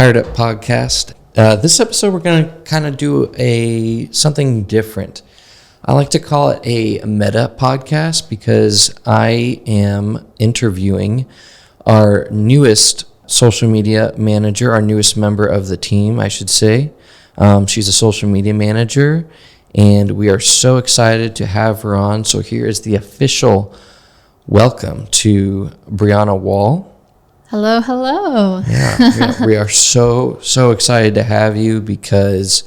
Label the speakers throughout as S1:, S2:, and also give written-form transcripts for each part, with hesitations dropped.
S1: HiredUp podcast. This episode, we're going to kind of do something different. I like to call it a meta podcast because I am interviewing our newest social media manager, our newest member of the team, I should say. She's a social media manager, and we are so excited to have her on. So here is the official welcome to Brieonna Wall.
S2: Hello, hello.
S1: Yeah, we are so excited to have you because,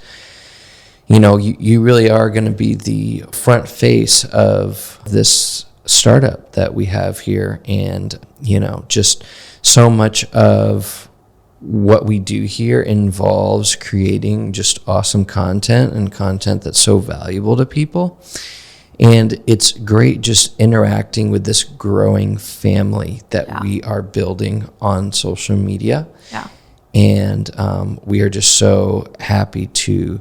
S1: you really are going to be the front face of this startup that we have here. And, just so much of what we do here involves creating just awesome content and content that's so valuable to people. And it's great just interacting with this growing family that we are building on social media.
S2: Yeah.
S1: And we are just so happy to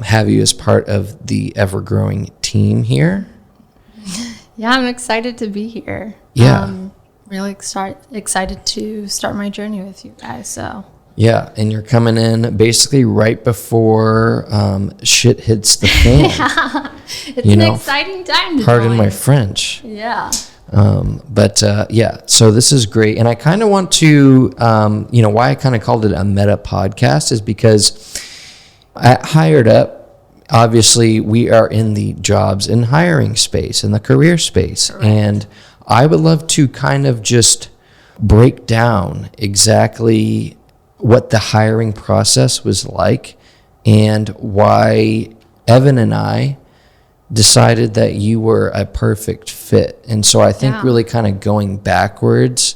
S1: have you as part of the ever-growing team here.
S2: Yeah, I'm excited to be here.
S1: Yeah.
S2: Really excited to start my journey with you guys. So.
S1: Yeah, and you're coming in basically right before shit hits the fan.
S2: Yeah, it's an exciting time to
S1: Pardon
S2: join.
S1: my French.
S2: Yeah.
S1: So this is great. And I kind of want to, why I kind of called it a meta podcast is because at HiredUp, obviously we are in the jobs and hiring space, in the career space.
S2: Correct.
S1: And I would love to kind of just break down exactly what the hiring process was like and why Evan and I decided that you were a perfect fit. And so I think really kind of going backwards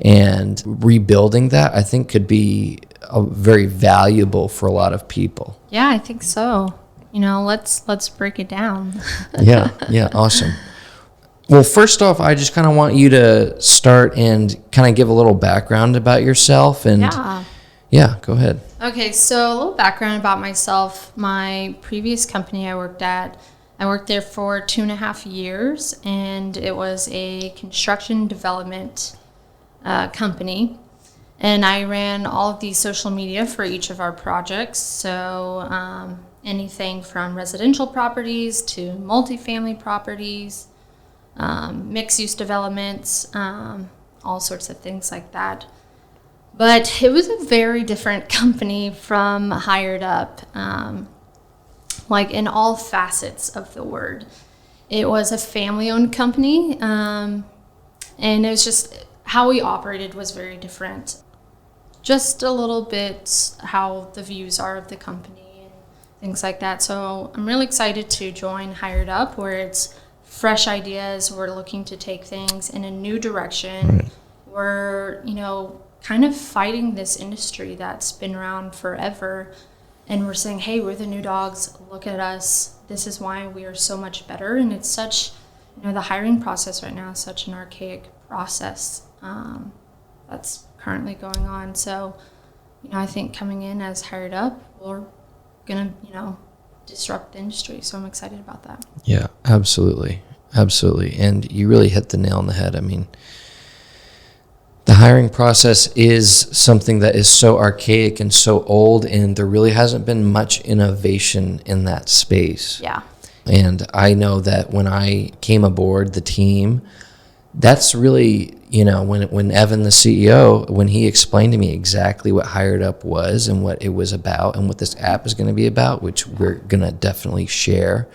S1: and rebuilding that, I think could be very valuable for a lot of people.
S2: Yeah, I think so. Let's break it down.
S1: Yeah, awesome. Well, first off, I just kind of want you to start and kind of give a little background about yourself. And yeah, go ahead.
S2: Okay, so a little background about myself. My previous company I worked there for 2.5 years, and it was a construction development company. And I ran all of the social media for each of our projects. So anything from residential properties to multifamily properties, mixed-use developments, all sorts of things like that. But it was a very different company from HiredUp, like in all facets of the word. It was a family-owned company, and it was just how we operated was very different. Just a little bit how the views are of the company and things like that. So I'm really excited to join HiredUp, where it's fresh ideas. We're looking to take things in a new direction. Right. We're, kind of fighting this industry that's been around forever, and we're saying, hey, we're the new dogs, look at us, this is why we are so much better. And it's such, the hiring process right now is such an archaic process that's currently going on. So I think coming in as HiredUp, we're gonna disrupt the industry, so I'm excited about that.
S1: Yeah, absolutely And you really hit the nail on the head. I mean, the hiring process is something that is so archaic and so old, and there really hasn't been much innovation in that space.
S2: Yeah.
S1: And I know that when I came aboard the team, that's really, when Evan, the CEO, when he explained to me exactly what HiredUp was and what it was about and what this app is going to be about, which we're going to definitely share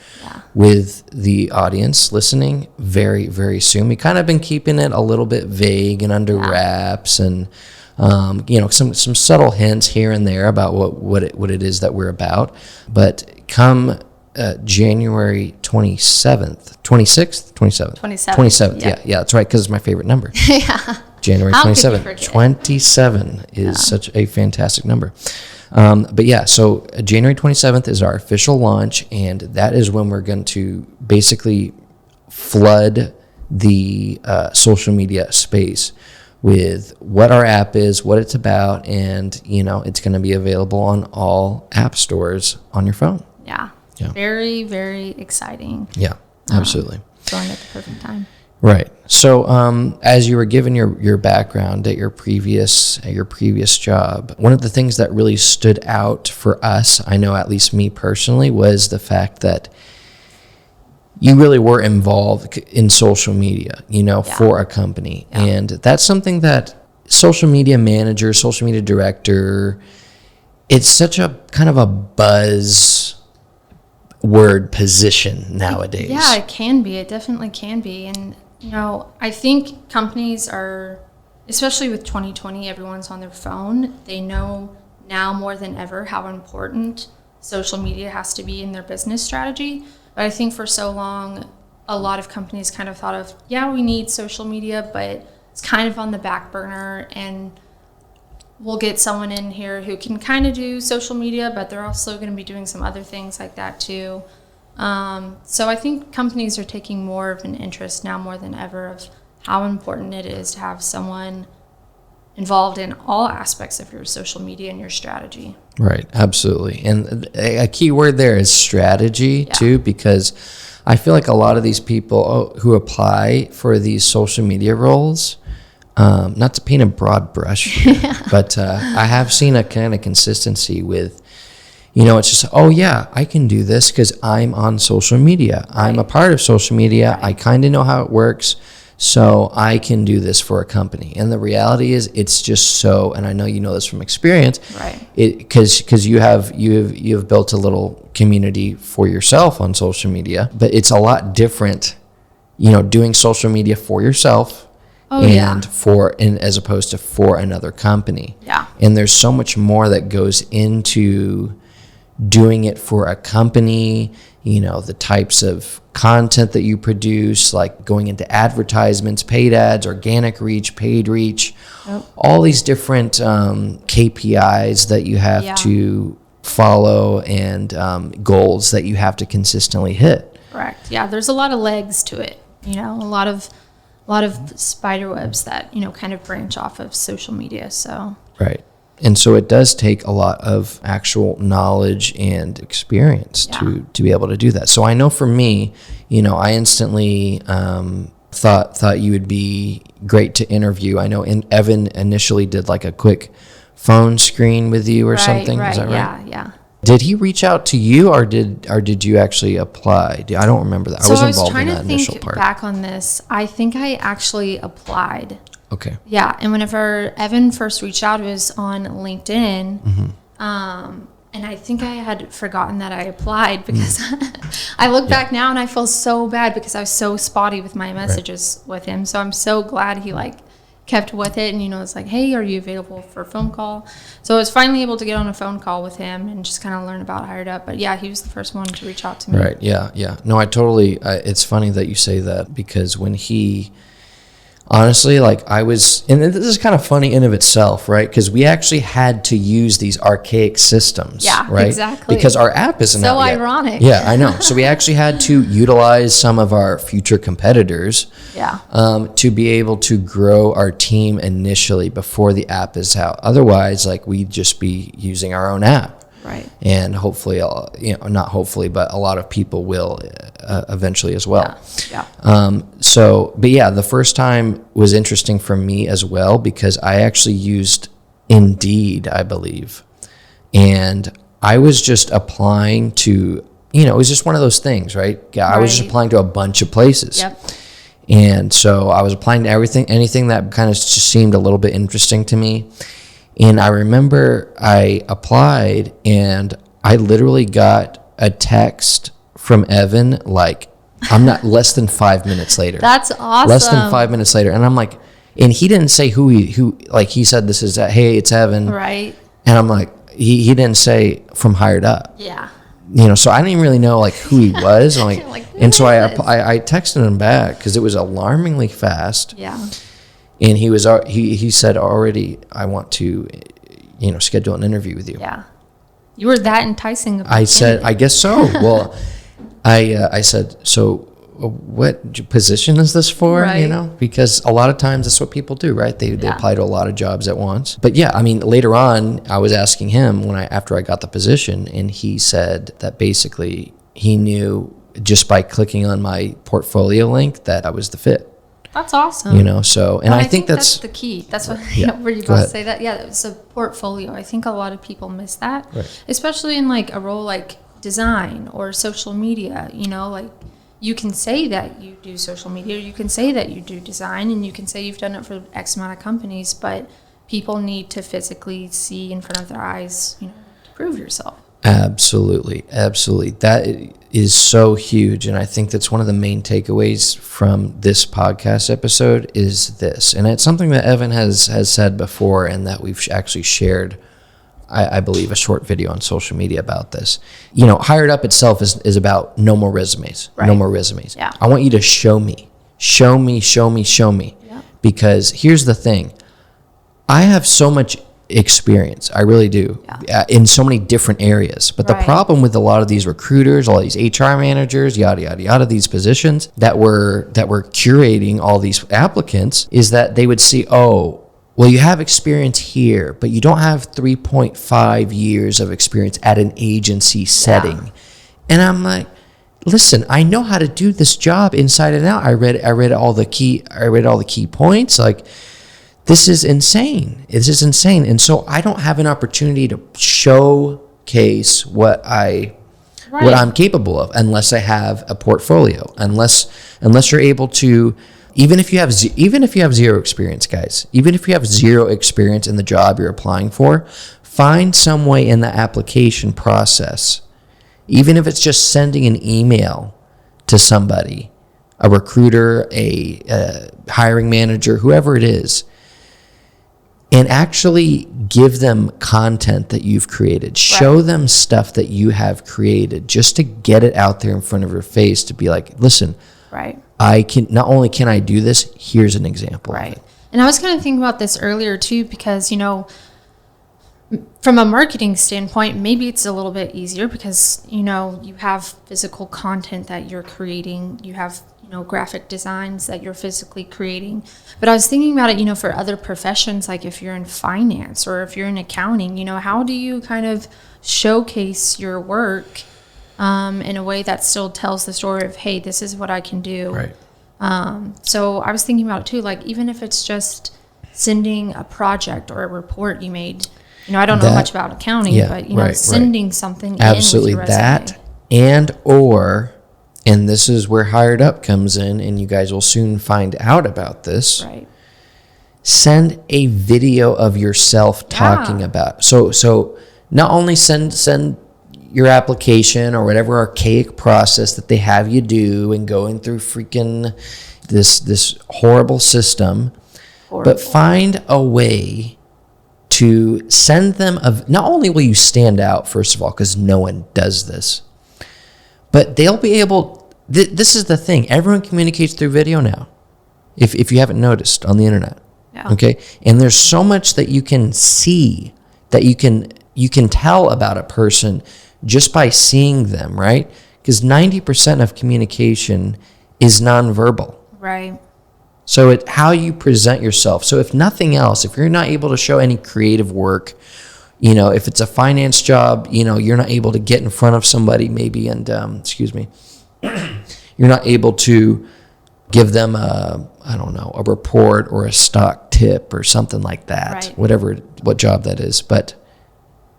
S1: with the audience listening very, very soon. We kind of been keeping it a little bit vague and under wraps, and some subtle hints here and there about what it is that we're about. But come January 27th, 26th, 27th. Yeah, that's right, because it's my favorite number.
S2: Yeah.
S1: January 27th. 27 is such a fantastic number. So January 27th is our official launch, and that is when we're going to basically flood the social media space with what our app is, what it's about, and, it's going to be available on all app stores on your phone.
S2: Yeah. Very, very exciting.
S1: Yeah, absolutely.
S2: Joined at the perfect time.
S1: Right. So, as you were given your background at your previous job, one of the things that really stood out for us, I know at least me personally, was the fact that you really were involved in social media, for a company. Yeah. And that's something that social media manager, social media director, it's such a kind of a buzz word position nowadays.
S2: Yeah, it can be. It definitely can be. And, I think companies are, especially with 2020, everyone's on their phone. They know now more than ever how important social media has to be in their business strategy. But I think for so long, a lot of companies kind of thought of, we need social media, but it's kind of on the back burner, and we'll get someone in here who can kind of do social media, but they're also going to be doing some other things like that too. So I think companies are taking more of an interest now more than ever of how important it is to have someone involved in all aspects of your social media and your strategy.
S1: Right, absolutely. And a key word there is strategy too, because I feel like a lot of these people who apply for these social media roles, not to paint a broad brush, but I have seen a kind of consistency with, it's just, I can do this because I'm on social media. Right. I'm a part of social media. Right. I kind of know how it works, so I can do this for a company. And the reality is, it's just so, and I know you know this from experience,
S2: right?
S1: Because you have built a little community for yourself on social media, but it's a lot different, doing social media for yourself. And as opposed to for another company.
S2: Yeah.
S1: And there's so much more that goes into doing it for a company, the types of content that you produce, like going into advertisements, paid ads, organic reach, paid reach, all these different KPIs that you have to follow, and goals that you have to consistently hit.
S2: Correct. Yeah, there's a lot of legs to it, a lot of spider webs that, kind of branch off of social media. So
S1: right. And so it does take a lot of actual knowledge and experience to be able to do that. So I know for me, I instantly thought you would be great to interview. I know Evan initially did like a quick phone screen with you or something.
S2: Right.
S1: Is that right?
S2: Yeah.
S1: Did he reach out to you, or did you actually apply? I don't remember that.
S2: So
S1: I was involved in that initial part.
S2: Back on this, I think I actually applied.
S1: Okay.
S2: Yeah, and whenever Evan first reached out, it was on LinkedIn, and I think I had forgotten that I applied because I look back now and I feel so bad because I was so spotty with my messages with him. So I'm so glad he kept with it, and it's like, hey, are you available for a phone call? So I was finally able to get on a phone call with him and just kind of learn about HiredUp. But he was the first one to reach out to me.
S1: Right. Yeah. No, I totally. It's funny that you say that, because when he. Honestly, and this is kind of funny in of itself, right? Because we actually had to use these archaic systems, right?
S2: Exactly.
S1: Because our app isn't out yet.
S2: So ironic.
S1: Yeah, I know. So we actually had to utilize some of our future competitors to be able to grow our team initially before the app is out. Otherwise, we'd just be using our own app.
S2: Right.
S1: And hopefully, not hopefully, but a lot of people will eventually as well.
S2: Yeah.
S1: The first time was interesting for me as well, because I actually used Indeed, I believe. And I was just applying to, it was just one of those things, right? Yeah, I was just applying to a bunch of places.
S2: Yep.
S1: And so I was applying to anything that kind of just seemed a little bit interesting to me. And I remember I applied, and I literally got a text from Evan, I'm not less than 5 minutes later.
S2: That's awesome.
S1: Less than 5 minutes later. And I'm like, and he didn't say who he said, this is, hey, it's Evan.
S2: Right.
S1: And I'm like, he didn't say from HiredUp.
S2: Yeah.
S1: So I didn't even really know who he was. And so I texted him back because it was alarmingly fast.
S2: Yeah.
S1: And he said already, I want to, schedule an interview with you.
S2: Yeah. You were that enticing.
S1: I said, I guess so. Well, I said, so what position is this for?
S2: Right.
S1: Because a lot of times that's what people do, right? They apply to a lot of jobs at once. But later on, I was asking him after I got the position, and he said that basically he knew just by clicking on my portfolio link that I was the fit.
S2: That's awesome.
S1: You know, so, and
S2: Well,
S1: I think that's
S2: the key. That's what, were you
S1: Go
S2: about to
S1: ahead.
S2: say that? Yeah, it's a portfolio. I think a lot of people miss that,
S1: Right.
S2: especially in like a role like design or social media, you know, like you can say that you do social media, you can say that you do design, and you can say you've done it for X amount of companies, but people need to physically see in front of their eyes, you know, to prove yourself.
S1: Absolutely. Absolutely. That is so huge. And I think that's one of the main takeaways from this podcast episode is this. And it's something that Evan has said before, and that we've actually shared, I believe, a short video on social media about this. You know, HiredUp itself is about no more resumes.
S2: Right.
S1: No more resumes.
S2: Yeah.
S1: I want you to show me. Show me, show me, show me.
S2: Yeah.
S1: Because here's the thing. I have so much experience. I really do.
S2: Yeah.
S1: In so many different areas. But the
S2: Right.
S1: problem with a lot of these recruiters, all these HR managers, yada, yada, yada, these positions that were curating all these applicants is that they would see, oh, well, you have experience here, but you don't have 3.5 years of experience at an agency setting. And I'm like, listen, I know how to do this job inside and out. I read all the key points. Like, this is insane. This is insane. And so I don't have an opportunity to showcase what I'm capable of unless I have a portfolio. Unless you're able to, even if you have zero experience, guys, even if you have zero experience in the job you're applying for, find some way in the application process, even if it's just sending an email to somebody, a recruiter, a hiring manager, whoever it is, and actually give them content that you've created. Show them stuff that you have created just to get it out there in front of your face to be like, listen,
S2: Right.
S1: not only can I do this, here's an example.
S2: Right. And I was kind of thinking about this earlier too, because, you know, from a marketing standpoint, maybe it's a little bit easier because, you know, you have physical content that you're creating. You have, you know, graphic designs that you're physically creating. But I was thinking about it, you know, for other professions, like if you're in finance or if you're in accounting, you know, how do you kind of showcase your work in a way that still tells the story of, hey, this is what I can do.
S1: Right.
S2: So I was thinking about it too, like even if it's just sending a project or a report you made. You know, I don't know much about accounting, but, you know, sending something
S1: absolutely
S2: in with your resume.
S1: that, and this is where HiredUp comes in, and you guys will soon find out about this.
S2: Right.
S1: Send a video of yourself talking about. So not only send your application or whatever archaic process that they have you do and going through freaking this horrible system, but find a way to send them not only will you stand out, first of all, because no one does this, but they'll be able, this is the thing, everyone communicates through video now, if you haven't noticed on the internet. Okay? And there's so much that you can see, that you can tell about a person just by seeing them, right? Because 90% of communication is nonverbal.
S2: Right.
S1: So it's how you present yourself. So if nothing else, if you're not able to show any creative work, you know, if it's a finance job, you know, you're not able to get in front of somebody maybe and, you're not able to give them a report or a stock tip or something like that, what job that is. But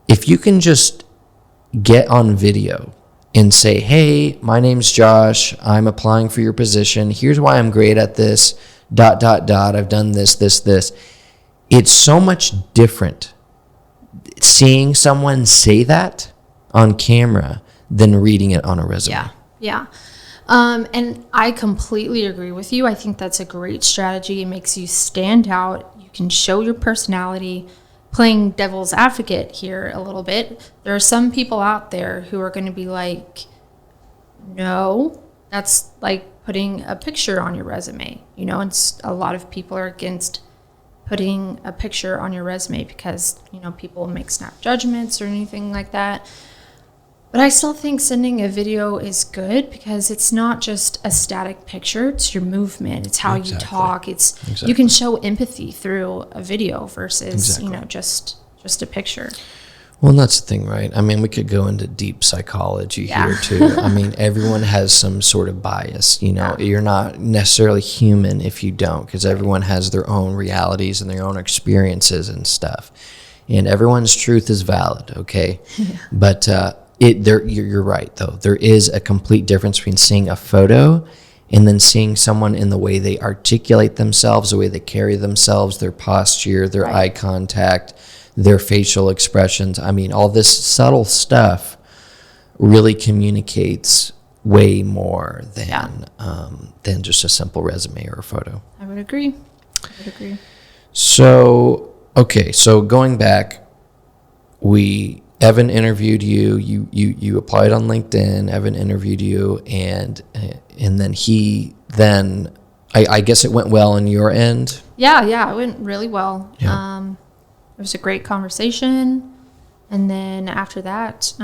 S1: if you can just get on video and say, hey, my name's Josh, I'm applying for your position, here's why I'm great at this, ... I've done this. It's so much different seeing someone say that on camera than reading it on a resume.
S2: Yeah. And I completely agree with you. I think that's a great strategy. It makes you stand out. You can show your personality. Playing devil's advocate here a little bit, there are some people out there who are going to be like, no, that's like putting a picture on your resume. You know, and a lot of people are against putting a picture on your resume because, you know, people make snap judgments or anything like that. But I still think sending a video is good because it's not just a static picture. It's your movement. It's how you talk. You can show empathy through a video versus, you know, just a picture.
S1: Well, and that's the thing, right? I mean, we could go into deep psychology here too. I mean, everyone has some sort of bias. You know, you're not necessarily human if you don't, because everyone has their own realities and their own experiences and stuff. And everyone's truth is valid, okay? Yeah. But you're right, though. There is a complete difference between seeing a photo and then seeing someone in the way they articulate themselves, the way they carry themselves, their posture, their eye contact, their facial expressions. I mean, all this subtle stuff really communicates way more than just a simple resume or a photo.
S2: I would agree.
S1: So, okay, so going back, Evan interviewed you. You applied on LinkedIn. Evan interviewed you, and then I guess it went well on your end.
S2: Yeah, it went really well.
S1: Yeah.
S2: It was a great conversation, and then after that,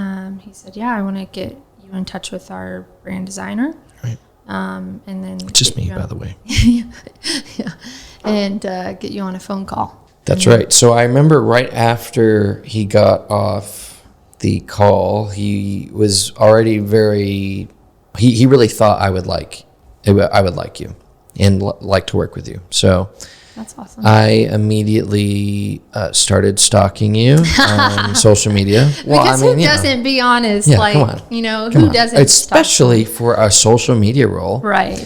S2: he said, "Yeah, I want to get you in touch with our brand designer."
S1: Right.
S2: And then
S1: it's just me, by the way.
S2: Yeah, and get you on a phone call.
S1: That's right. So I remember right after he got off the call, he was already he really thought I would like you and like to work with you. So
S2: that's awesome.
S1: I immediately started stalking you on social media.
S2: Well, because who doesn't, be honest?
S1: Yeah,
S2: like,
S1: come on.
S2: You know, who doesn't?
S1: Especially for a social media role.
S2: Right.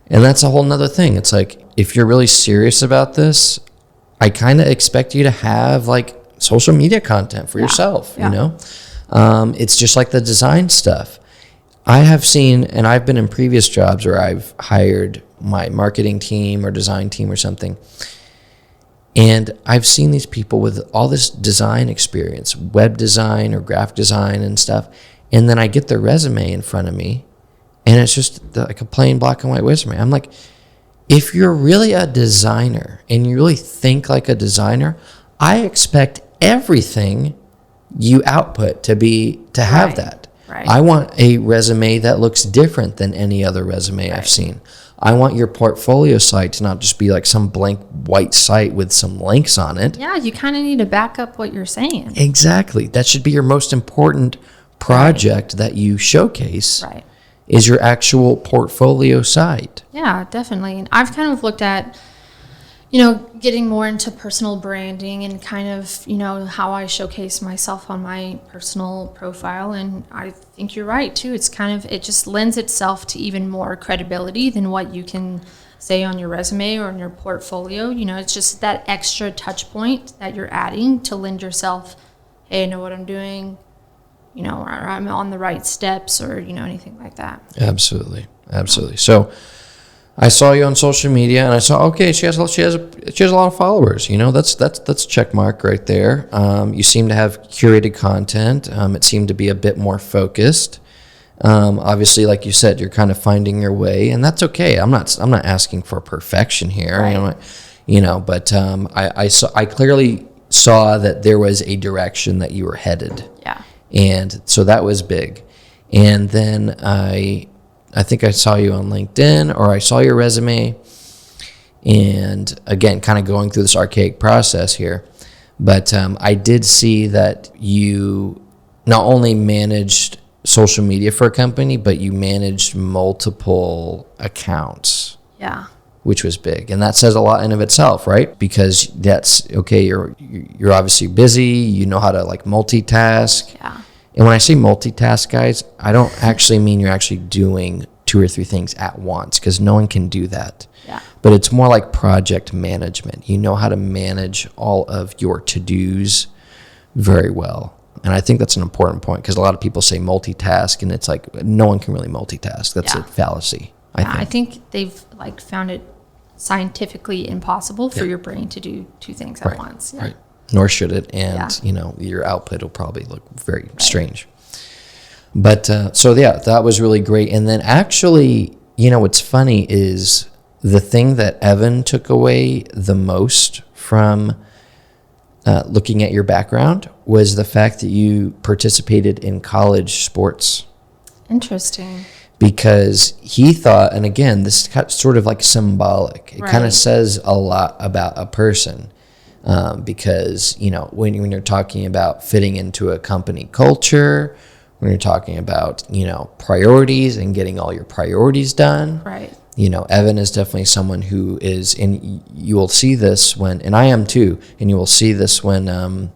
S1: And that's a whole nother thing. It's like, if you're really serious about this, I kind of expect you to have like social media content for yourself, you know? It's just like the design stuff. I have seen, and I've been in previous jobs where I've hired my marketing team or design team or something, and I've seen these people with all this design experience, web design or graphic design and stuff, and then I get their resume in front of me, and it's just like a plain black and white resume. I'm like, if you're really a designer and you really think like a designer, I expect everything you output to have that.
S2: Right.
S1: I want a resume that looks different than any other resume I've seen. I want your portfolio site to not just be like some blank white site with some links on it.
S2: Yeah, you kind of need to back up what you're saying.
S1: Exactly. That should be your most important project that you showcase.
S2: Right.
S1: Is your actual portfolio site.
S2: Yeah, definitely. And I've kind of looked at, you know, getting more into personal branding and kind of, you know, how I showcase myself on my personal profile. And I think you're right, too. It's kind of, it just lends itself to even more credibility than what you can say on your resume or in your portfolio. You know, it's just that extra touch point that you're adding to lend yourself, hey, I know what I'm doing. You know, or I'm on the right steps, or, you know, anything like that.
S1: Absolutely. So I saw you on social media, and I saw, okay, she has a lot of followers. You know, that's a check mark right there. You seem to have curated content. It seemed to be a bit more focused. Obviously, like you said, you're kind of finding your way, and that's okay. I'm not asking for perfection here.
S2: Right.
S1: But I clearly saw that there was a direction that you were headed.
S2: Yeah.
S1: And so that was big. And then I think I saw you on LinkedIn, or I saw your resume. And again, kind of going through this archaic process here. But I did see that you not only managed social media for a company, but you managed multiple accounts.
S2: Yeah.
S1: Which was big. And that says a lot in of itself, right? Because that's, okay, you're obviously busy, you know how to like multitask.
S2: Yeah.
S1: And when I say multitask, guys, I don't actually mean you're actually doing 2 or 3 things at once, because no one can do that.
S2: Yeah.
S1: But it's more like project management. You know how to manage all of your to-dos very well. And I think that's an important point, because a lot of people say multitask, and it's like no one can really multitask. That's a fallacy,
S2: I think they've like found it scientifically impossible for your brain to do 2 things at once. Yeah.
S1: Right. Nor should it. And, you know, your output will probably look very strange. But that was really great. And then actually, you know, what's funny is the thing that Evan took away the most from looking at your background was the fact that you participated in college sports.
S2: Interesting.
S1: Because he thought, and again, this is sort of like symbolic. It kind of says a lot about a person, Because, when you're talking about fitting into a company culture, when you're talking about, priorities and getting all your priorities done.
S2: Right.
S1: Evan is definitely someone who is, and you will see this and I am too, and you will see this when,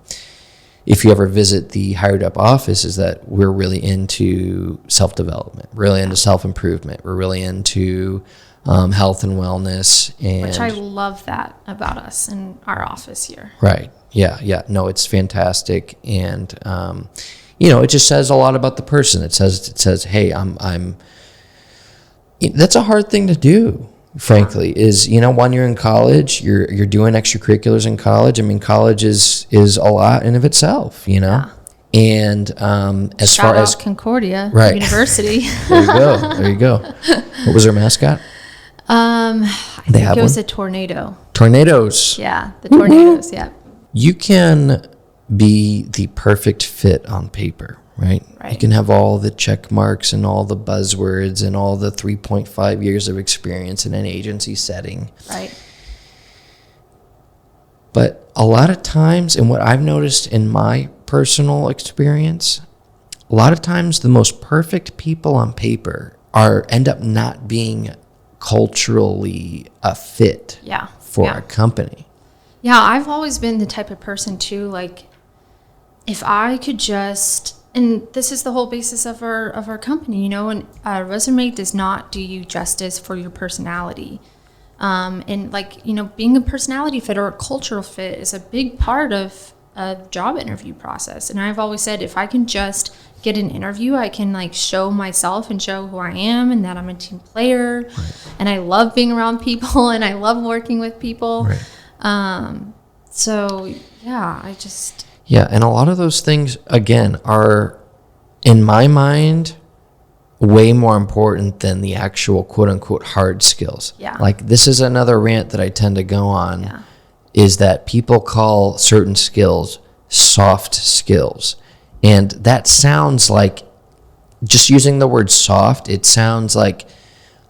S1: if you ever visit the HiredUp office, is that we're really into self-development, really into self-improvement. We're really into health and wellness.
S2: Which I love that about us in our office here.
S1: Right. Yeah. No, it's fantastic. And, it just says a lot about the person. It says, hey, that's a hard thing to do, frankly, is, when you're in college, you're doing extracurriculars in college. I mean, college is a lot in of itself,
S2: Yeah.
S1: And as
S2: Shout
S1: far
S2: out
S1: as
S2: Concordia
S1: Right.
S2: University.
S1: there you go. What was their mascot?
S2: I
S1: They
S2: think
S1: have
S2: it was
S1: one?
S2: a tornado.
S1: Tornadoes.
S2: Yeah, the tornadoes. Yeah.
S1: You can be the perfect fit on paper, right?
S2: Right.
S1: You can have all the check marks and all the buzzwords and all the 3.5 years of experience in an agency setting.
S2: Right.
S1: But a lot of times, and what I've noticed in my personal experience, a lot of times the most perfect people on paper end up not being culturally a fit for a company.
S2: Yeah, I've always been the type of person too, like, if I could just, and this is the whole basis of our company, and a resume does not do you justice for your personality. And like, being a personality fit or a cultural fit is a big part of a job interview process. And I've always said, if I can just get an interview, I can like show myself and show who I am and that I'm a team player. Right. And I love being around people and I love working with people.
S1: Right.
S2: So yeah,
S1: Yeah, and a lot of those things, again, are, in my mind, way more important than the actual quote-unquote hard skills.
S2: Yeah.
S1: Like, this is another rant that I tend to go on, is that people call certain skills soft skills. And that sounds like, just using the word soft, it sounds like,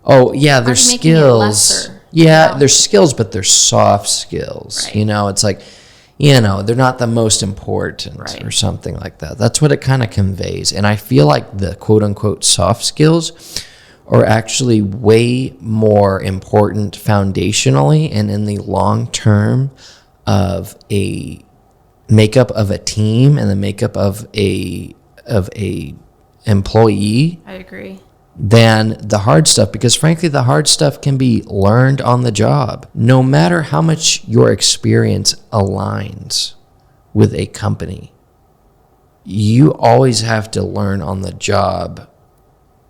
S1: oh, yeah, they're skills. Yeah, they're skills, but they're soft skills.
S2: Right.
S1: It's like, they're not the most important or something like that. That's what it kind of conveys. And I feel like the quote-unquote soft skills are actually way more important foundationally and in the long term of a makeup of a team and the makeup of a employee.
S2: I agree.
S1: Than the hard stuff, because frankly, the hard stuff can be learned on the job. No matter how much your experience aligns with a company, you always have to learn on the job,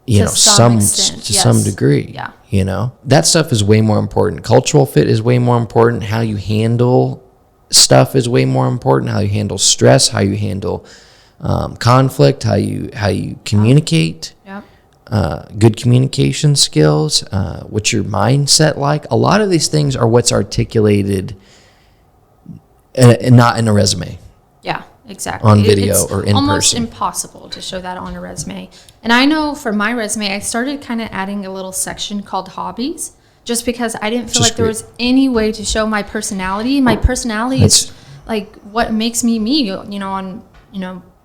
S1: to some degree.
S2: Yeah.
S1: That stuff is way more important. Cultural fit is way more important. How you handle stuff is way more important. How you handle stress, how you handle conflict, how you communicate.
S2: Yep.
S1: Good communication skills, what's your mindset like? A lot of these things are what's articulated and not in a resume.
S2: Yeah, exactly.
S1: On video
S2: it's
S1: or in
S2: almost
S1: person.
S2: impossible to show that on a resume. And I know for my resume, I started kind of adding a little section called hobbies, just because I didn't feel like there was any way to show my personality. My personality is like what makes me me. On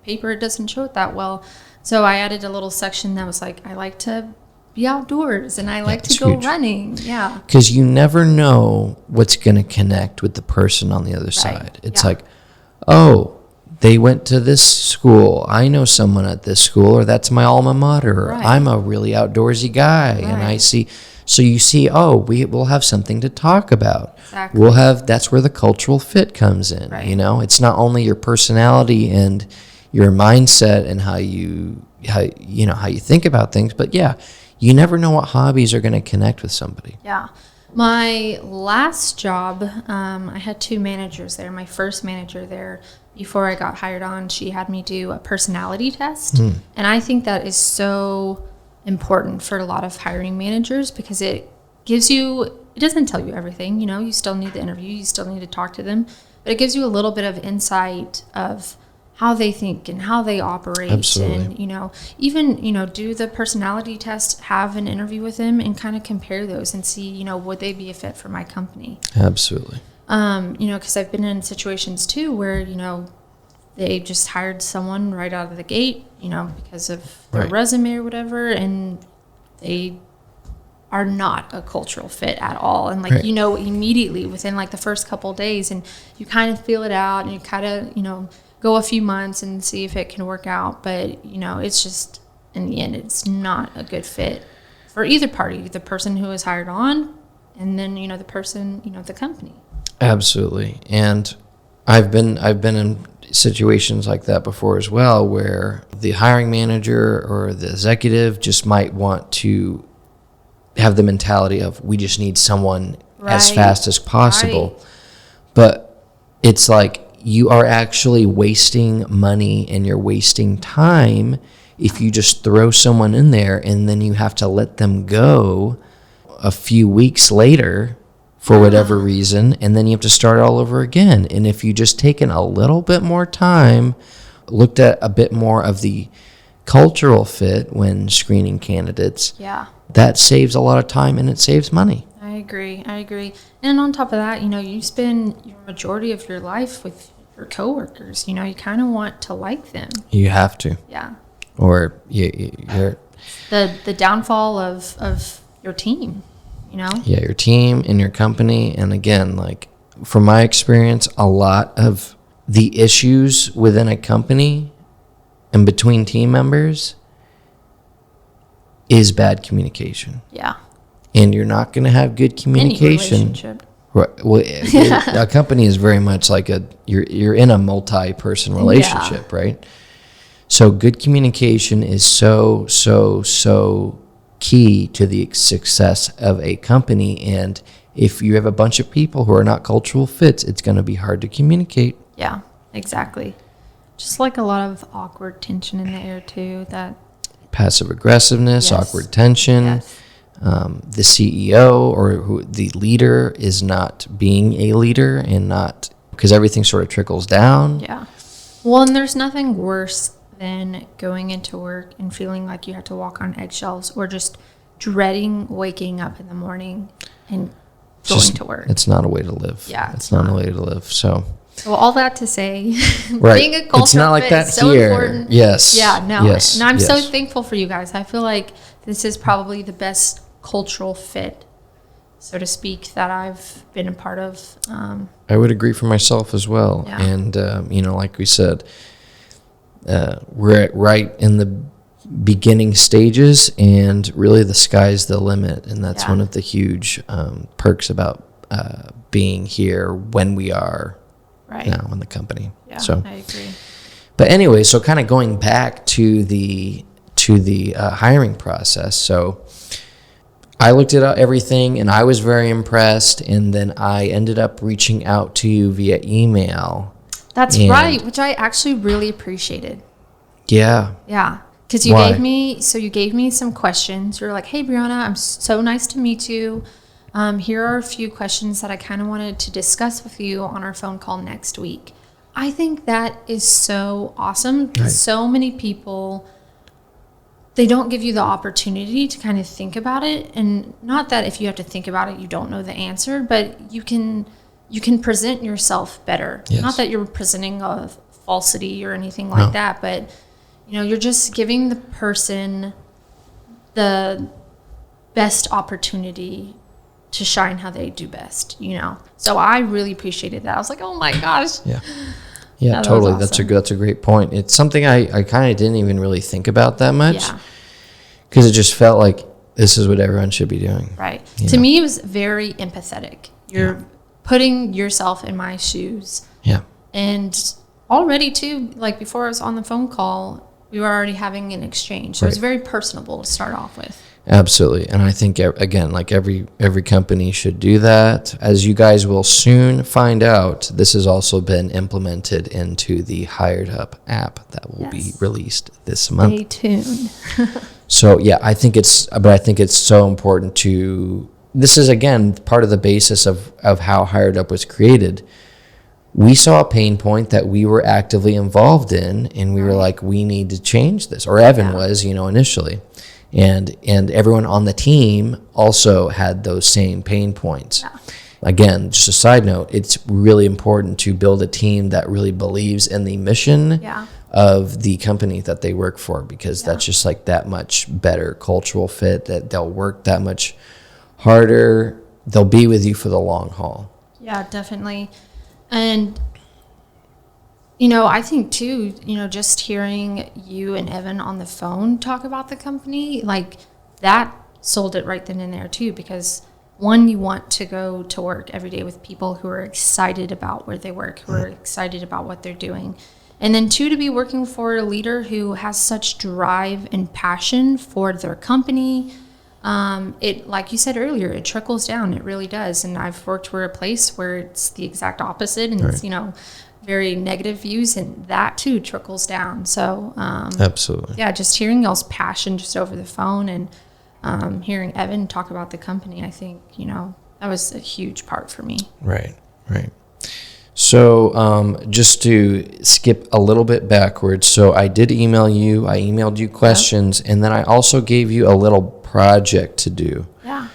S2: paper it doesn't show it that well. So I added a little section that was like, I like to be outdoors and I like to go running. Yeah.
S1: Because you never know what's going to connect with the person on the other side. It's like, oh, they went to this school. I know someone at this school, or that's my alma mater. Or I'm a really outdoorsy guy. And I see, so you see, oh, we'll have something to talk about.
S2: Exactly.
S1: That's where the cultural fit comes in.
S2: Right.
S1: It's not only your personality and your mindset and how you think about things, but you never know what hobbies are going to connect with somebody.
S2: Yeah. My last job, I had 2 managers there. My first manager there, before I got hired on, she had me do a personality test. And I think that is so important for a lot of hiring managers, because it doesn't tell you everything. You still need the interview, you still need to talk to them, but it gives you a little bit of insight of how they think and how they operate.
S1: Absolutely.
S2: And, even, do the personality test, have an interview with them and kind of compare those and see, would they be a fit for my company?
S1: Absolutely.
S2: Because I've been in situations too where, they just hired someone right out of the gate, because of their resume or whatever, and they are not a cultural fit at all. And immediately within the first couple of days, and you kind of feel it out, and you kind of, go a few months and see if it can work out. But, it's just, in the end, it's not a good fit for either party, the person who is hired on, and then, the person, the company.
S1: Absolutely. And I've been in situations like that before as well, where the hiring manager or the executive just might want to have the mentality of, we just need someone as fast as possible. But it's like, you are actually wasting money and you're wasting time if you just throw someone in there and then you have to let them go a few weeks later for whatever reason, and then you have to start all over again. And if you just taken a little bit more time, looked at a bit more of the cultural fit when screening candidates, that saves a lot of time and it saves money.
S2: I agree. And on top of that, you spend your majority of your life with your coworkers. You kind of want to like them.
S1: You have to.
S2: Yeah.
S1: Or you're
S2: the downfall of your team.
S1: Yeah, your team and your company. And again, from my experience, a lot of the issues within a company and between team members is bad communication.
S2: Yeah.
S1: And you're not going to have good communication.
S2: Any relationship.
S1: Right. Well, a company is very much like you're in a multi-person relationship, right? So good communication is so key to the success of a company. And if you have a bunch of people who are not cultural fits, it's going to be hard to communicate.
S2: Yeah, exactly. Just a lot of awkward tension in the air too. That
S1: passive aggressiveness, awkward tension. The CEO or the leader is not being a leader, and not, because everything sort of trickles down.
S2: Yeah. Well, and there's nothing worse than going into work and feeling like you have to walk on eggshells, or just dreading waking up in the morning and going to work.
S1: It's not a way to live.
S2: Yeah.
S1: It's not a way to live. So
S2: all that to say,
S1: being
S2: a cultural
S1: it's not like
S2: fit
S1: that
S2: is so
S1: here.
S2: important.
S1: Yes.
S2: Yeah, no.
S1: Yes.
S2: And I'm so thankful for you guys. I feel like this is probably the best cultural fit, so to speak, that I've been a part of.
S1: I would agree for myself as well.
S2: Yeah.
S1: And, like we said, we're right in the beginning stages, and really the sky's the limit. And that's one of the huge perks about being here when we are now in the company.
S2: Yeah,
S1: so
S2: I agree.
S1: But anyway, so kind of going back to the hiring process. So I looked at everything and I was very impressed, and then I ended up reaching out to you via email.
S2: That's right, which I actually really appreciated.
S1: Yeah.
S2: Yeah, because you gave me some questions. You're like, "Hey, Brieonna, I'm so nice to meet you. Here are a few questions that I kind of wanted to discuss with you on our phone call next week." I think that is so awesome, because so many people, they don't give you the opportunity to kind of think about it. And not that if you have to think about it, you don't know the answer, but you can present yourself better.
S1: Yes.
S2: Not that you're presenting a falsity or anything like that, but you're just giving the person the best opportunity to shine how they do best, So I really appreciated that. I was like, oh my gosh.
S1: Yeah, totally. Awesome. That's a great point. It's something I kind of didn't even really think about that much, because it just felt like this is what everyone should be doing.
S2: Right. To me, it was very empathetic. You're putting yourself in my shoes.
S1: Yeah.
S2: And already too, before I was on the phone call, we were already having an exchange. So it was very personable to start off with.
S1: Absolutely. And I think, again, every company should do that. As you guys will soon find out, this has also been implemented into the HiredUp app that will be released this month.
S2: Stay tuned.
S1: So, I think it's so important to, this is, again, part of the basis of how HiredUp was created. We saw a pain point that we were actively involved in, and we were like, we need to change this. Or Evan was, initially. And everyone on the team also had those same pain points. Yeah. again, just a side note, it's really important to build a team that really believes in the mission of the company that they work for, because that's just like that much better cultural fit, that they'll work that much harder. They'll be with you for the long haul.
S2: Yeah, definitely. And, you know, I think too, you know, just hearing you and Evan on the phone talk about the company, like that sold it right then and there too, because one, you want to go to work every day with people who are excited about where they work, who are excited about what they're doing. And then two, to be working for a leader who has such drive and passion for their company. It, like you said earlier, it trickles down. It really does. And I've worked for a place where it's the exact opposite, and it's, you know, very negative views, and that too trickles down. So,
S1: absolutely.
S2: Yeah, just hearing y'all's passion just over the phone, and hearing Evan talk about the company, I think, you know, that was a huge part for me.
S1: Right. So just to skip a little bit backwards, so I did email you. I emailed you questions, and then I also gave you a little project to do.
S2: Yeah.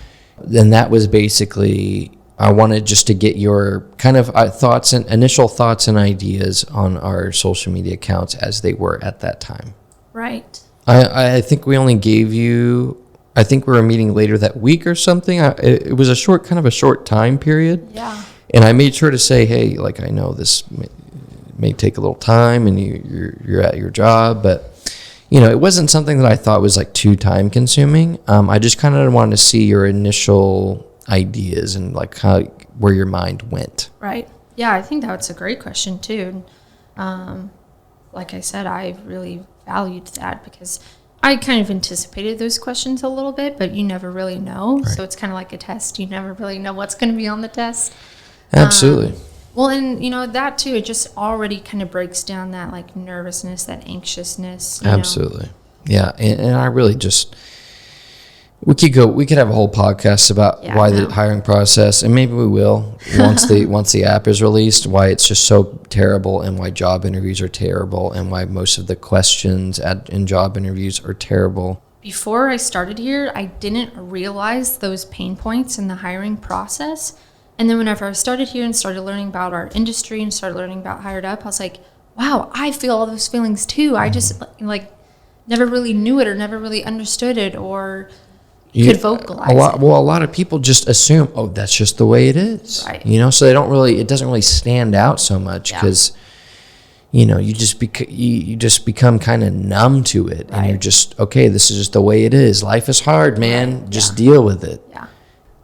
S1: And that was basically, I wanted just to get your kind of thoughts and initial thoughts and ideas on our social media accounts as they were at that time.
S2: Right.
S1: I think we only gave you, I think we were meeting later that week or something. It was a short time period.
S2: Yeah.
S1: And I made sure to say, hey, like, I know this may take a little time, and you're at your job, but, you know, it wasn't something that I thought was like too time consuming. I just kind of wanted to see your initial ideas and like where your mind went.
S2: Right. Yeah, I think that's a great question too. Like I said, I really valued that, because I kind of anticipated those questions a little bit, but you never really know. Right. So it's kind of like a test. You never really know what's going to be on the test.
S1: Absolutely.
S2: Well, and, you know, that too, it just already kind of breaks down that like nervousness, that anxiousness.
S1: Absolutely. Yeah. And I really just, we could have a whole podcast about the hiring process, and maybe we will once the app is released, why it's just so terrible, and why job interviews are terrible, and why most of the questions in job interviews are terrible.
S2: Before I started here, I didn't realize those pain points in the hiring process. And then whenever I started here and started learning about our industry and started learning about HiredUp, I was like, wow, I feel all those feelings too. I just like never really knew it, or never really understood it, or could vocalize it.
S1: Well, a lot of people just assume, oh, that's just the way it is.
S2: Right.
S1: You know, so it doesn't really stand out so much, because, you know, you just become kind of numb to it. Right. And you're just, okay, this is just the way it is. Life is hard, man. Right. Just deal with it.
S2: Yeah.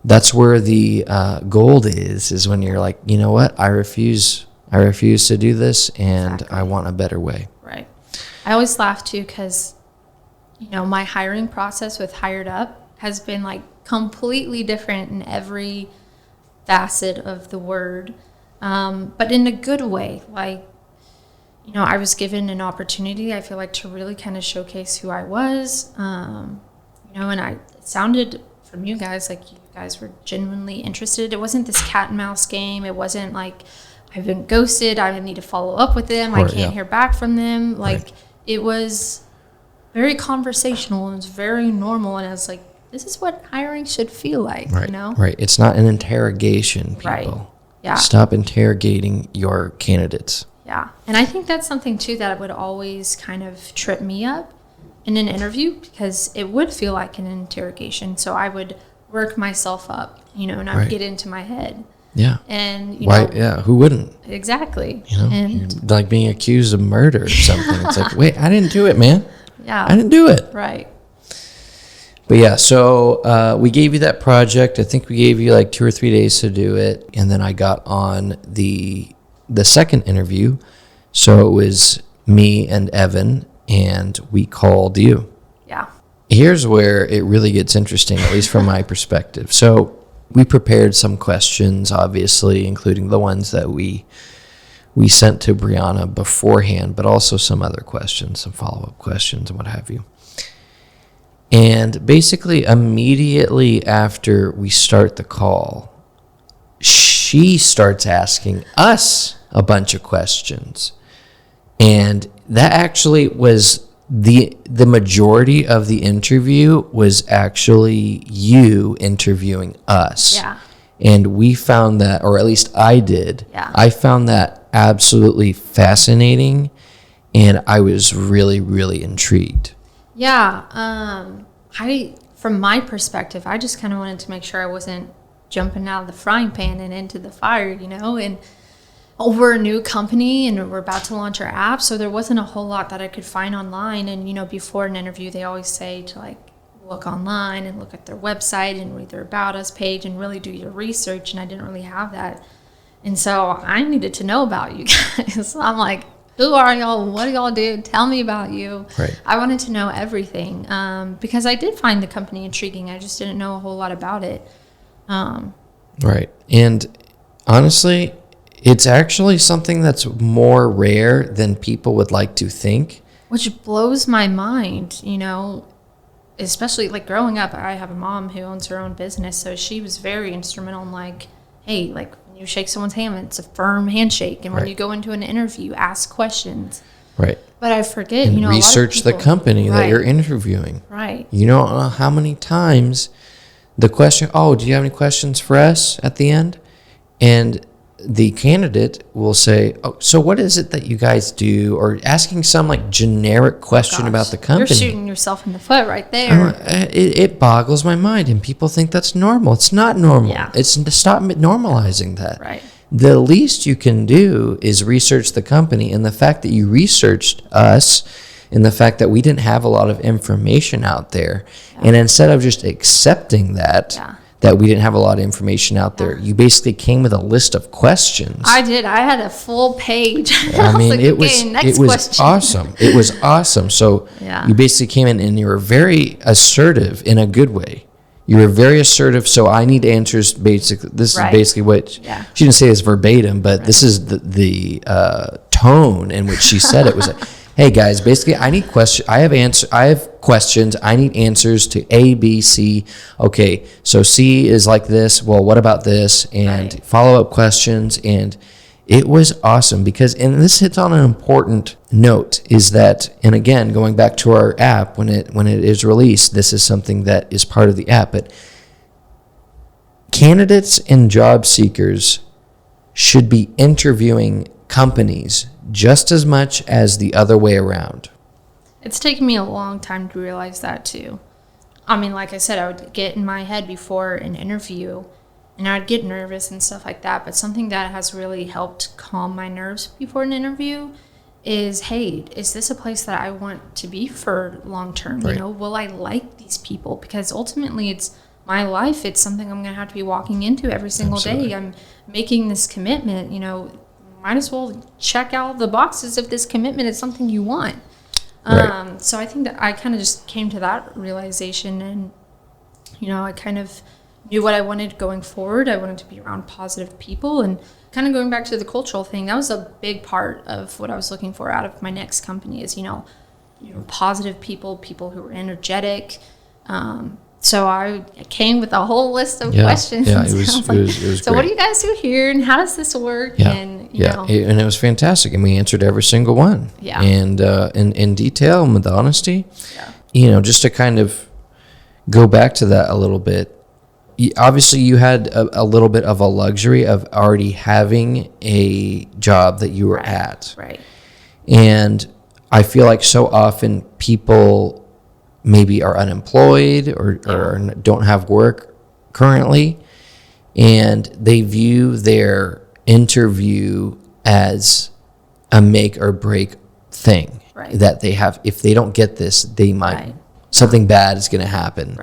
S1: That's where the gold is when you're like, you know what, I refuse to do this, and I want a better way.
S2: Right. I always laugh too, because, you know, my hiring process with HiredUp has been like completely different in every facet of the word, but in a good way. Like, you know, I was given an opportunity, I feel like, to really kind of showcase who I was, you know, and it sounded from you guys like you guys were genuinely interested. It wasn't this cat and mouse game. It wasn't like, I've been ghosted, I need to follow up with them, I can't hear back from them. Like, it was very conversational, and it was very normal, and I was like, this is what hiring should feel like, you know?
S1: Right. It's not an interrogation, people.
S2: Right. Yeah.
S1: Stop interrogating your candidates.
S2: Yeah. And I think that's something too that would always kind of trip me up in an interview, because it would feel like an interrogation. So I would work myself up, you know, and I would get into my head.
S1: Yeah.
S2: And, you know.
S1: Who wouldn't?
S2: Exactly.
S1: You know, and like being accused of murder or something. It's like, wait, I didn't do it, man.
S2: Yeah.
S1: I didn't do it.
S2: Right.
S1: But yeah, so we gave you that project. I think we gave you like 2 or 3 days to do it. And then I got on the second interview. So it was me and Evan, and we called you.
S2: Yeah.
S1: Here's where it really gets interesting, at least from my perspective. So we prepared some questions, obviously, including the ones that we sent to Brieonna beforehand, but also some other questions, some follow-up questions and what have you. And basically, immediately after we start the call, she starts asking us a bunch of questions. And that actually was the majority of the interview was actually you interviewing us.
S2: Yeah.
S1: And we found that, or at least I did, I found that absolutely fascinating, and I was really, really intrigued.
S2: Yeah. From my perspective, I just kind of wanted to make sure I wasn't jumping out of the frying pan and into the fire, and we're a new company and we're about to launch our app. So there wasn't a whole lot that I could find online. And, before an interview, they always say to look online and look at their website and read their About Us page and really do your research. And I didn't really have that. And so I needed to know about you guys. So I'm like, who are y'all? What do y'all do? Tell me about you.
S1: Right.
S2: I wanted to know everything because I did find the company intriguing. I just didn't know a whole lot about it.
S1: Right. And honestly, it's actually something that's more rare than people would like to think.
S2: Which blows my mind, especially growing up. I have a mom who owns her own business, so she was very instrumental in hey, when you shake someone's hand, it's a firm handshake. And when you go into an interview, ask questions.
S1: Right.
S2: But I forget,
S1: and research the company that you're interviewing.
S2: Right.
S1: You don't know how many times the question, do you have any questions for us at the end? And the candidate will say, so what is it that you guys do? Or asking some generic question about the company.
S2: You're shooting yourself in the foot right there.
S1: It boggles my mind. And people think that's normal. It's not normal.
S2: Yeah.
S1: It's to stop normalizing that.
S2: Right.
S1: The least you can do is research the company. And the fact that you researched us and the fact that we didn't have a lot of information out there. Yeah. And instead of just accepting that, that we didn't have a lot of information out there, you basically came with a list of questions.
S2: I did. I had a full page.
S1: I mean, it was awesome. It was awesome. So you basically came in and you were very assertive in a good way. You were very assertive. So I need answers. Basically, this is basically what she didn't say this verbatim, but this is the tone in which she said it was. Hey guys, basically I need questions. I have questions. I need answers to A, B, C. Okay, so C is like this. Well, what about this? And follow-up questions. And it was awesome because, and this hits on an important note, is that, and again, going back to our app, when it is released, this is something that is part of the app, but candidates and job seekers should be interviewing companies just as much as the other way around.
S2: It's taken me a long time to realize that too. I mean, like I said, I would get in my head before an interview and I'd get nervous and stuff like that. But something that has really helped calm my nerves before an interview is, hey, is this a place that I want to be for long term? Right. Will I like these people? Because ultimately it's my life. It's something I'm going to have to be walking into every single day. I'm making this commitment, might as well check out the boxes if this commitment is something you want. Right. So I think that I kind of just came to that realization and, I kind of knew what I wanted going forward. I wanted to be around positive people and kind of going back to the cultural thing. That was a big part of what I was looking for out of my next company is, positive people who were energetic. So I came with a whole list of questions.
S1: Yeah, it was great.
S2: So what do you guys do here, and how does this work?
S1: Yeah,
S2: and
S1: and it was fantastic, and we answered every single one.
S2: Yeah,
S1: and in detail and with honesty. Yeah, just to kind of go back to that a little bit. Obviously, you had a little bit of a luxury of already having a job that you were at.
S2: Right.
S1: And I feel like so often people maybe are unemployed or don't have work currently, and they view their interview as a make or break thing that they have. If they don't get this, they might something bad is going to happen,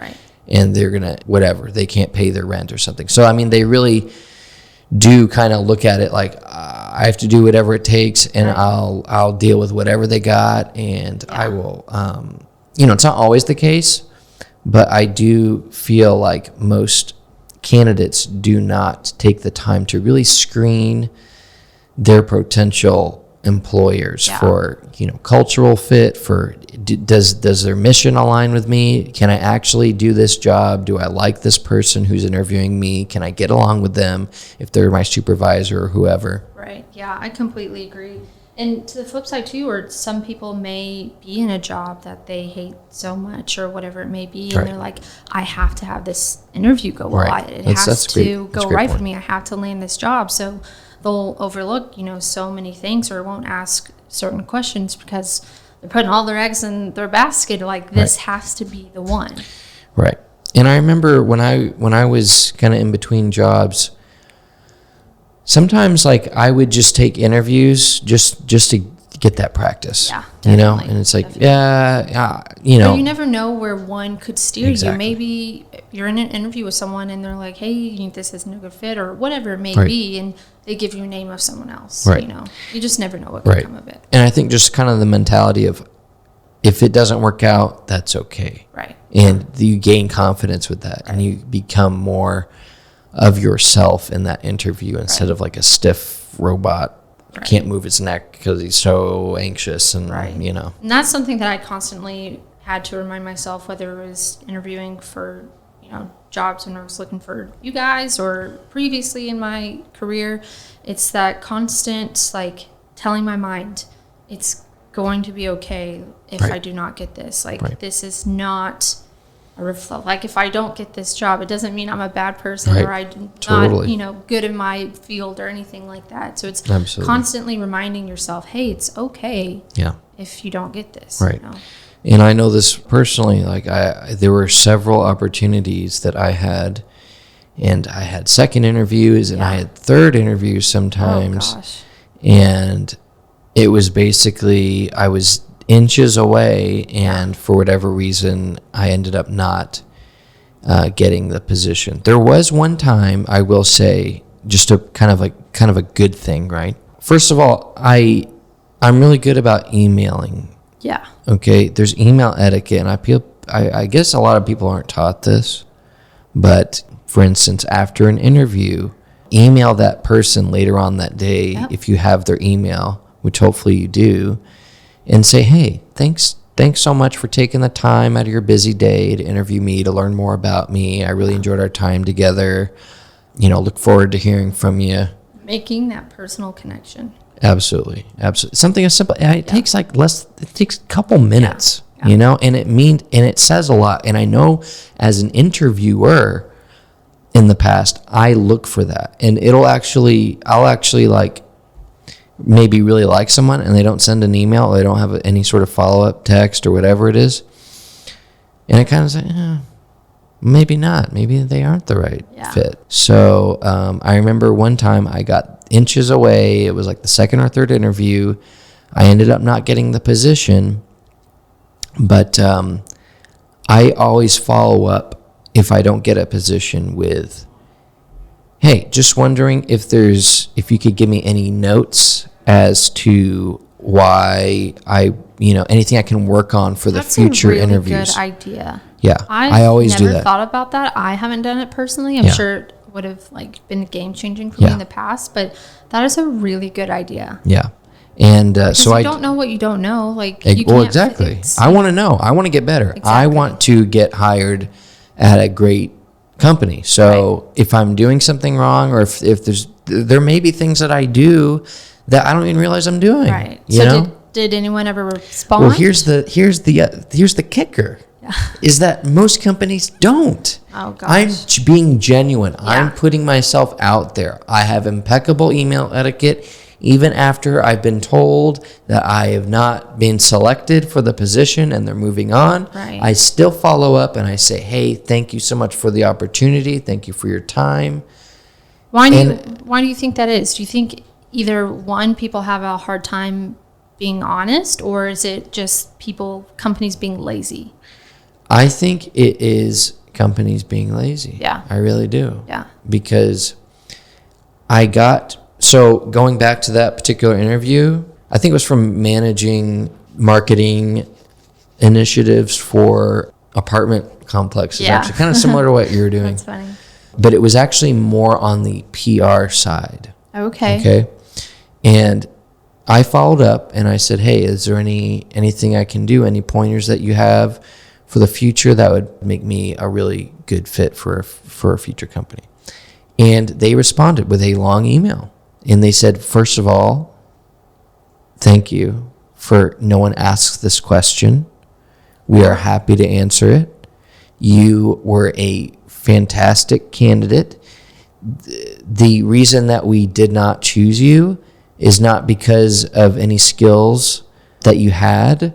S1: and they're going to they can't pay their rent or something. So I mean, they really do kind of look at it like I have to do whatever it takes, and I'll deal with whatever they got, and I will. It's not always the case, but I do feel like most candidates do not take the time to really screen their potential employers for, cultural fit, for does their mission align with me? Can I actually do this job? Do I like this person who's interviewing me? Can I get along with them if they're my supervisor or whoever?
S2: Right. Yeah, I completely agree. And to the flip side too, or some people may be in a job that they hate so much or whatever it may be, and they're like, I have to have this interview go well. It has to go right for me. I have to land this job. So they'll overlook, so many things, or won't ask certain questions because they're putting all their eggs in their basket. Like, this has to be the one.
S1: Right. And I remember when I was kind of in between jobs, sometimes like I would just take interviews just to get that practice.
S2: Yeah, definitely.
S1: And it's like,
S2: But you never know where one could steer you. Maybe you're in an interview with someone and they're like, hey, you think this isn't a good fit or whatever it may be, and they give you a name of someone else.
S1: Right.
S2: You just never know what could come of it.
S1: And I think just kind of the mentality of, if it doesn't work out, that's okay.
S2: Right.
S1: And you gain confidence with that, and you become more of yourself in that interview instead of like a stiff robot can't move his neck because he's so anxious and
S2: And that's something that I constantly had to remind myself, whether it was interviewing for jobs when I was looking for you guys or previously in my career. It's that constant like telling my mind it's going to be okay if I do not get this. Like this is not a reflect. Like, if I don't get this job, it doesn't mean I'm a bad person or I'm not, good in my field or anything like that. So it's constantly reminding yourself, hey, it's okay if you don't get this.
S1: Right. And I know this personally, like there were several opportunities that I had, and I had second interviews and I had third interviews sometimes. Oh, gosh. And it was basically, I was inches away, and for whatever reason, I ended up not getting the position. There was one time, I will say, just a kind of a good thing, right? First of all, I'm really good about emailing.
S2: Yeah.
S1: Okay, there's email etiquette, and I guess a lot of people aren't taught this, but for instance, after an interview, email that person later on that day if you have their email, which hopefully you do, and say, hey, thanks so much for taking the time out of your busy day to interview me, to learn more about me. I really enjoyed our time together. Look forward to hearing from you.
S2: Making that personal connection.
S1: Absolutely. Something as simple. It takes it takes a couple minutes, and it says a lot. And I know as an interviewer in the past, I look for that, and I'll actually like maybe really like someone and they don't send an email, or they don't have any sort of follow-up text or whatever it is, and I kind of say, maybe not, maybe they aren't the right fit. So I remember one time I got inches away. It was like the second or third interview. I ended up not getting the position, but I always follow up if I don't get a position with, hey, just wondering if you could give me any notes as to why anything I can work on for the future interviews.
S2: That's a really good idea.
S1: Yeah, I always do that.
S2: I've never thought about that. I haven't done it personally. I'm sure it would have been game changing for me in the past, but that is a really good idea.
S1: Yeah. And so
S2: you don't know what you don't know. Like,
S1: exactly. I want to know. I want to get better. Exactly. I want to get hired at a great company. So if I'm doing something wrong, or if there may be things that I do that I don't even realize I'm doing.
S2: Right. So did anyone ever respond?
S1: Well, here's the kicker. Yeah. Is that most companies don't.
S2: Oh, gosh.
S1: I'm being genuine. Yeah. I'm putting myself out there. I have impeccable email etiquette. Even after I've been told that I have not been selected for the position and they're moving on, I still follow up and I say, hey, thank you so much for the opportunity. Thank you for your time.
S2: Why do you think that is? Do you think either one, people have a hard time being honest, or is it just companies being lazy?
S1: I think it is companies being lazy.
S2: Yeah.
S1: I really do.
S2: Yeah.
S1: Because so going back to that particular interview, I think it was from managing marketing initiatives for apartment complexes.
S2: Yeah.
S1: Actually kind of similar to what you're doing.
S2: That's funny.
S1: But it was actually more on the PR side.
S2: Okay.
S1: And I followed up and I said, hey, is there anything I can do? Any pointers that you have for the future that would make me a really good fit for a future company? And they responded with a long email. And they said, first of all, thank you for no one asks this question. We are happy to answer it. You were a fantastic candidate. The reason that we did not choose you is not because of any skills that you had.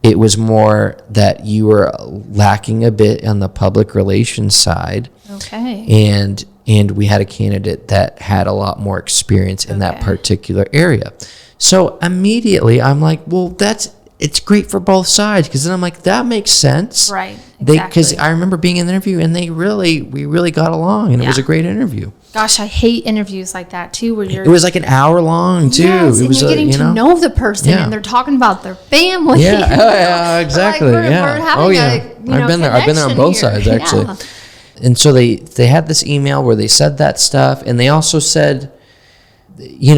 S1: It was more that you were lacking a bit on the public relations side.
S2: Okay.
S1: And we had a candidate that had a lot more experience in that particular area. So immediately I'm like, well, it's great for both sides, because then I'm like, that makes sense.
S2: Right. Exactly.
S1: Because I remember being in the interview and we really got along, and it was a great interview.
S2: Gosh, I hate interviews like that too, where
S1: it was like an hour long too.
S2: Yes,
S1: it was
S2: you're getting to know the person, and they're talking about their family.
S1: Yeah, exactly.
S2: We're having
S1: I've been there. I've been there on both sides actually. Yeah. And so they had this email where they said that stuff, and they also said,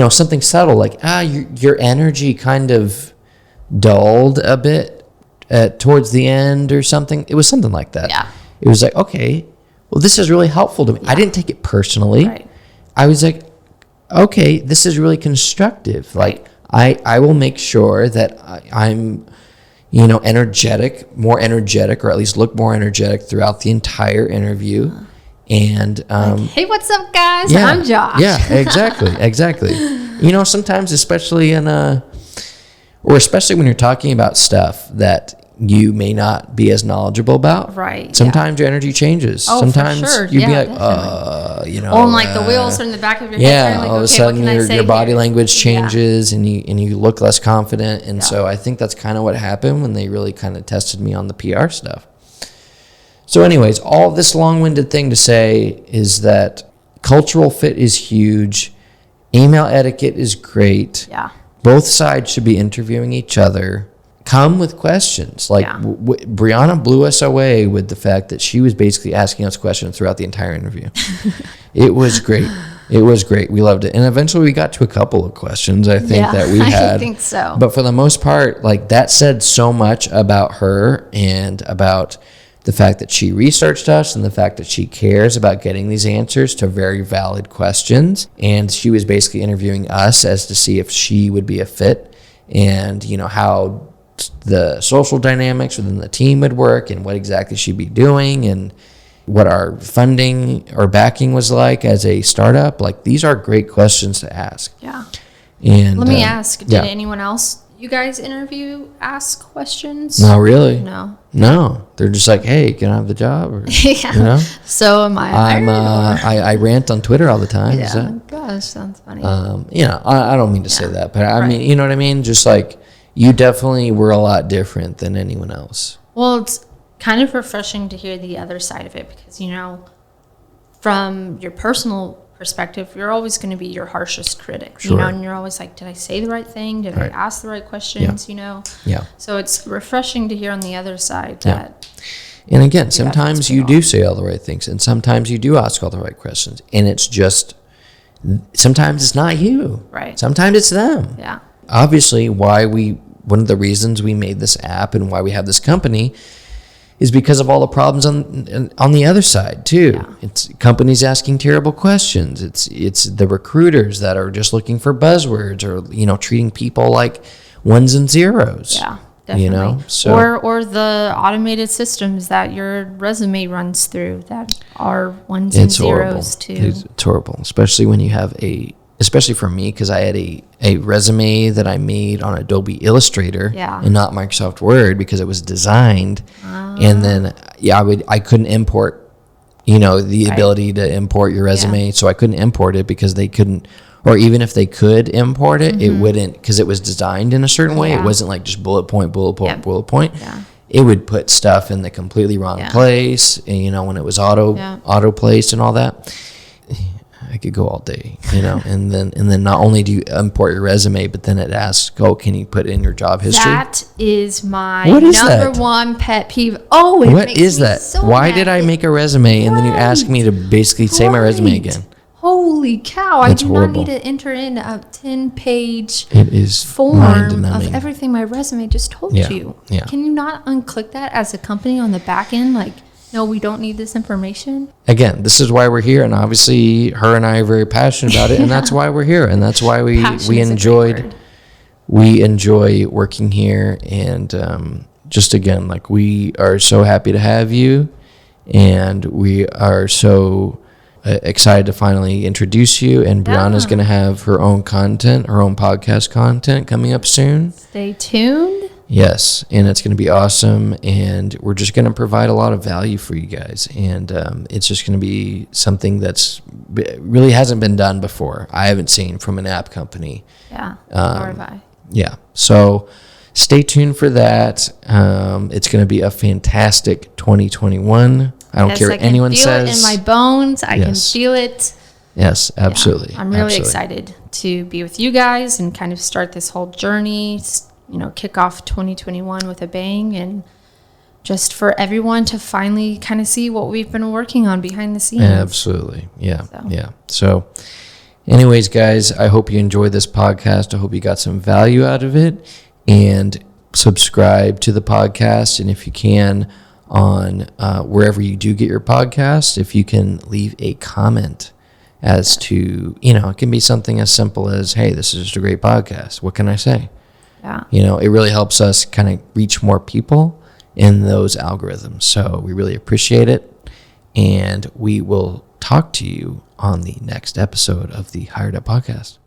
S1: something subtle like, your energy kind of dulled a bit towards the end or something. It was something like that.
S2: Yeah.
S1: It was like, okay, well, this is really helpful to me. Yeah. I didn't take it personally.
S2: Right.
S1: I was like, okay, this is really constructive. Like, I will make sure that I'm, more energetic, or at least look more energetic throughout the entire interview. And
S2: hey, what's up, guys? I'm Josh.
S1: Yeah, exactly. Sometimes, especially especially when you're talking about stuff that you may not be as knowledgeable about.
S2: Right.
S1: Sometimes your energy changes.
S2: Oh,
S1: sometimes
S2: for sure.
S1: You'd be like,
S2: and like the wheels are in the back of your head.
S1: Yeah, like, all of a sudden your body language changes, and you look less confident. And so I think that's kind of what happened when they really kind of tested me on the PR stuff. So anyways, all this long-winded thing to say is that cultural fit is huge. Email etiquette is great.
S2: Yeah.
S1: Both sides should be interviewing each other. Come with questions. Like Brieonna blew us away with the fact that she was basically asking us questions throughout the entire interview. It was great. We loved it. And eventually we got to a couple of questions, I think, that we had.
S2: I think so.
S1: But for the most part, like, that said so much about her, and about the fact that she researched us, and the fact that she cares about getting these answers to very valid questions. And she was basically interviewing us as to see if she would be a fit, and how the social dynamics within the team would work, and what exactly she'd be doing, and what our funding or backing was like as a startup. Like, these are great questions to ask.
S2: Yeah.
S1: And
S2: let me ask, did anyone else you guys interview ask questions?
S1: No, really.
S2: No.
S1: They're just like, hey, can I have the job? Or,
S2: So am I.
S1: I rant on Twitter all the time.
S2: Yeah. Gosh, sounds funny.
S1: I don't mean to say that, but I mean, you know what I mean? Just like, you definitely were a lot different than anyone else.
S2: Well, it's kind of refreshing to hear the other side of it, because, from your personal perspective, you're always going to be your harshest critic, and you're always like, did I say the right thing? Did I ask the right questions?
S1: Yeah.
S2: So it's refreshing to hear on the other side that.
S1: And again, sometimes you do say all the right things, and sometimes you do ask all the right questions, and it's just, sometimes it's not you.
S2: Right.
S1: Sometimes it's them.
S2: Yeah.
S1: Obviously, one of the reasons we made this app and why we have this company is because of all the problems on the other side too. Yeah. It's companies asking terrible questions. It's the recruiters that are just looking for buzzwords, or treating people like ones and zeros.
S2: Yeah, definitely.
S1: So
S2: or the automated systems that your resume runs through that are ones and zeros too.
S1: It's horrible, especially when you have especially for me, because I had a resume that I made on Adobe Illustrator and not Microsoft Word, because it was designed. And then, I couldn't import, the ability to import your resume. So I couldn't import it because they couldn't, or even if they could import it, it wouldn't, because it was designed in a certain way. It wasn't like just bullet point.
S2: Yeah.
S1: It would put stuff in the completely wrong place, and, when it was auto placed and all that. I could go all day, and then not only do you import your resume, but then it asks, can you put in your job history?
S2: That is my number one pet peeve. Oh,
S1: what is that? So why did I make a resume and then you ask me to basically say my resume again?
S2: Holy cow.
S1: That's
S2: I do
S1: horrible.
S2: not need to enter in a 10-page
S1: form
S2: of everything my resume just told you.
S1: Yeah.
S2: Can you not unclick that as a company on the back end? Like, no, we don't need this information.
S1: Again, this is why we're here, and obviously her and I are very passionate about it, and that's why we're here, and that's why we enjoyed we enjoy working here, and just again, like, we are so happy to have you, and we are so excited to finally introduce you. And Brieonna's going to have her own content, her own podcast content coming up soon.
S2: Stay tuned.
S1: Yes, and it's going to be awesome, and we're just going to provide a lot of value for you guys, and it's just going to be something that's really hasn't been done before. I haven't seen from an app company.
S2: Yeah, nor have I.
S1: Yeah, so stay tuned for that. It's going to be a fantastic 2021. I don't care what anyone says.
S2: I can feel it in my bones. I can feel it.
S1: Yes, absolutely.
S2: Yeah, I'm really excited to be with you guys and kind of start this whole journey, kick off 2021 with a bang, and just for everyone to finally kind of see what we've been working on behind the scenes.
S1: Absolutely. Yeah. So anyways, guys, I hope you enjoyed this podcast. I hope you got some value out of it, and subscribe to the podcast. And if you can, on wherever you do get your podcast, if you can leave a comment as to, it can be something as simple as, hey, this is just a great podcast. What can I say?
S2: Yeah.
S1: It really helps us kind of reach more people in those algorithms. So we really appreciate it. And we will talk to you on the next episode of the HiredUp podcast.